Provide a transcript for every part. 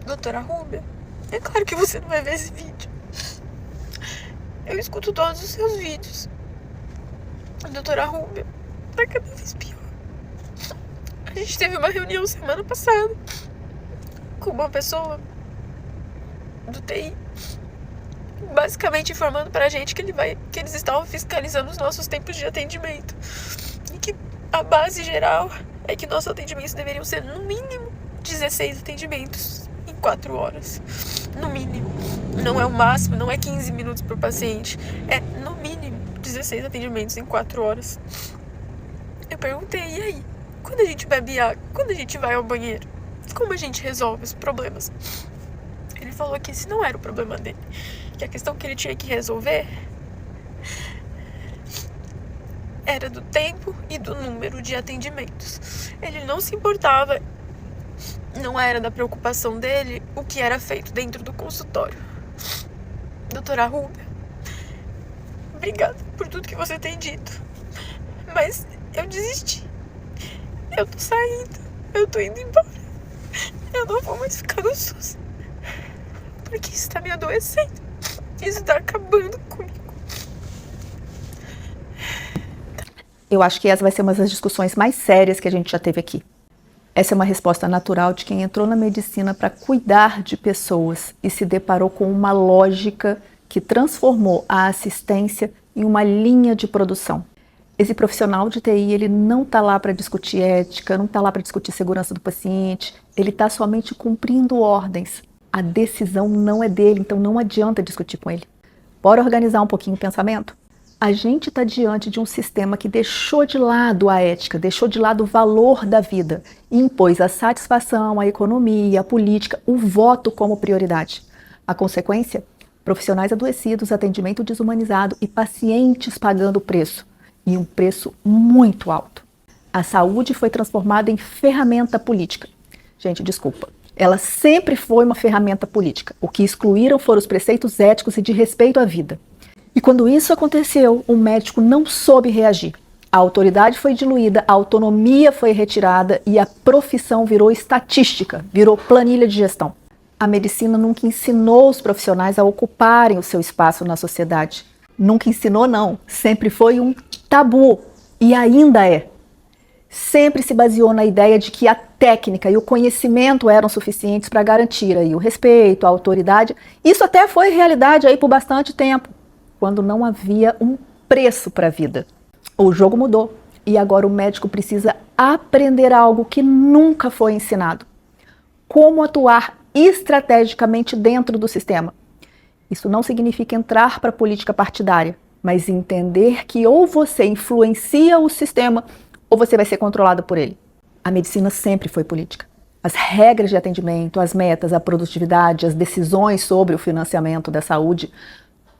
Doutora Rúbia, é claro que você não vai ver esse vídeo. Eu escuto todos os seus vídeos. Doutora Rúbia, tá cada vez pior. A gente teve uma reunião semana passada com uma pessoa do TI, basicamente informando pra gente que eles estavam fiscalizando os nossos tempos de atendimento. E que a base geral é que nossos atendimentos deveriam ser, no mínimo, 16 atendimentos em 4 horas. No mínimo. Não é o máximo, não é 15 minutos por paciente. É, no mínimo, 16 atendimentos em 4 horas. Eu perguntei, e aí? Quando a gente bebe água? Quando a gente vai ao banheiro? Como a gente resolve os problemas? Ele falou que esse não era o problema dele. Que a questão que ele tinha que resolver era do tempo e do número de atendimentos. Ele não se importava, não era da preocupação dele o que era feito dentro do consultório. Doutora Rúbia, obrigada por tudo que você tem dito, mas eu desisti. Eu tô saindo, eu tô indo embora. Eu não vou mais ficar no SUS, porque isso tá me adoecendo. Isso tá acabando comigo. Eu acho que essa vai ser uma das discussões mais sérias que a gente já teve aqui. Essa é uma resposta natural de quem entrou na medicina para cuidar de pessoas e se deparou com uma lógica que transformou a assistência em uma linha de produção. Esse profissional de TI, ele não está lá para discutir ética, não está lá para discutir segurança do paciente, ele está somente cumprindo ordens. A decisão não é dele, então não adianta discutir com ele. Bora organizar um pouquinho o pensamento? A gente está diante de um sistema que deixou de lado a ética, deixou de lado o valor da vida e impôs a satisfação, a economia, a política, o voto como prioridade. A consequência? Profissionais adoecidos, atendimento desumanizado e pacientes pagando o preço. E um preço muito alto. A saúde foi transformada em ferramenta política. Gente, desculpa. Ela sempre foi uma ferramenta política. O que excluíram foram os preceitos éticos e de respeito à vida. E quando isso aconteceu, o médico não soube reagir. A autoridade foi diluída, a autonomia foi retirada e a profissão virou estatística, virou planilha de gestão. A medicina nunca ensinou os profissionais a ocuparem o seu espaço na sociedade. Nunca ensinou, não. Sempre foi um tabu e ainda é. Sempre se baseou na ideia de que a técnica e o conhecimento eram suficientes para garantir aí o respeito, a autoridade. Isso até foi realidade aí por bastante tempo, quando não havia um preço para a vida. O jogo mudou e agora o médico precisa aprender algo que nunca foi ensinado. Como atuar estrategicamente dentro do sistema. Isso não significa entrar para a política partidária, mas entender que ou você influencia o sistema ou você vai ser controlado por ele. A medicina sempre foi política. As regras de atendimento, as metas, a produtividade, as decisões sobre o financiamento da saúde,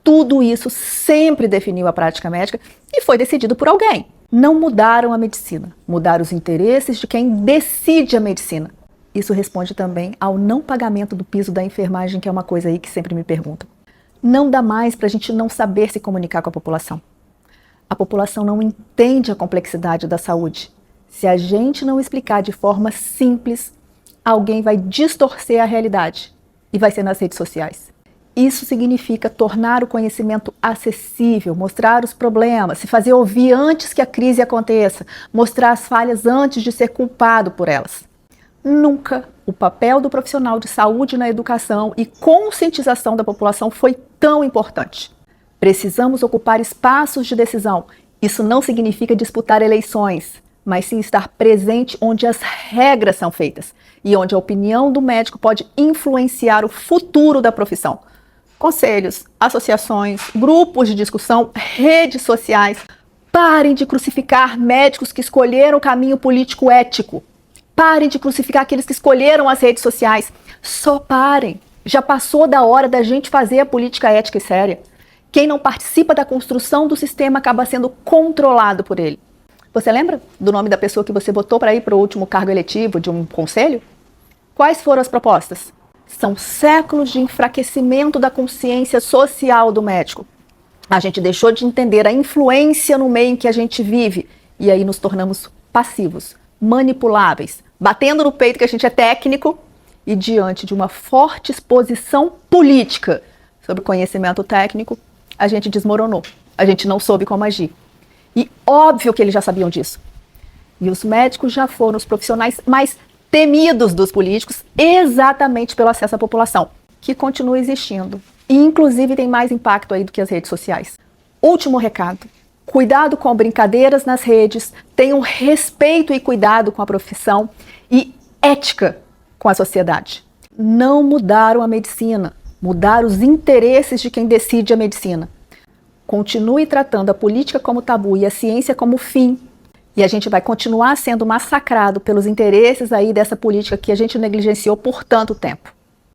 tudo isso sempre definiu a prática médica e foi decidido por alguém. Não mudaram a medicina, mudaram os interesses de quem decide a medicina. Isso responde também ao não pagamento do piso da enfermagem, que é uma coisa aí que sempre me perguntam. Não dá mais para a gente não saber se comunicar com a população. A população não entende a complexidade da saúde. Se a gente não explicar de forma simples, alguém vai distorcer a realidade e vai ser nas redes sociais. Isso significa tornar o conhecimento acessível, mostrar os problemas, se fazer ouvir antes que a crise aconteça, mostrar as falhas antes de ser culpado por elas. Nunca o papel do profissional de saúde na educação e conscientização da população foi tão importante. Precisamos ocupar espaços de decisão. Isso não significa disputar eleições, mas sim estar presente onde as regras são feitas e onde a opinião do médico pode influenciar o futuro da profissão. Conselhos, associações, grupos de discussão, redes sociais. Parem de crucificar médicos que escolheram o caminho político ético. Parem de crucificar aqueles que escolheram as redes sociais. Só parem. Já passou da hora da gente fazer a política ética e séria. Quem não participa da construção do sistema acaba sendo controlado por ele. Você lembra do nome da pessoa que você votou para ir para o último cargo eletivo de um conselho? Quais foram as propostas? São séculos de enfraquecimento da consciência social do médico. A gente deixou de entender a influência no meio em que a gente vive e aí nos tornamos passivos, manipuláveis, batendo no peito que a gente é técnico e diante de uma forte exposição política sobre conhecimento técnico, a gente desmoronou. A gente não soube como agir. E óbvio que eles já sabiam disso. E os médicos já foram os profissionais mais temidos dos políticos, exatamente pelo acesso à população, que continua existindo. E inclusive tem mais impacto aí do que as redes sociais. Último recado. Cuidado com brincadeiras nas redes, tenham respeito e cuidado com a profissão e ética com a sociedade. Não mudaram a medicina, mudaram os interesses de quem decide a medicina. Continue tratando a política como tabu e a ciência como fim. E a gente vai continuar sendo massacrado pelos interesses aí dessa política que a gente negligenciou por tanto tempo.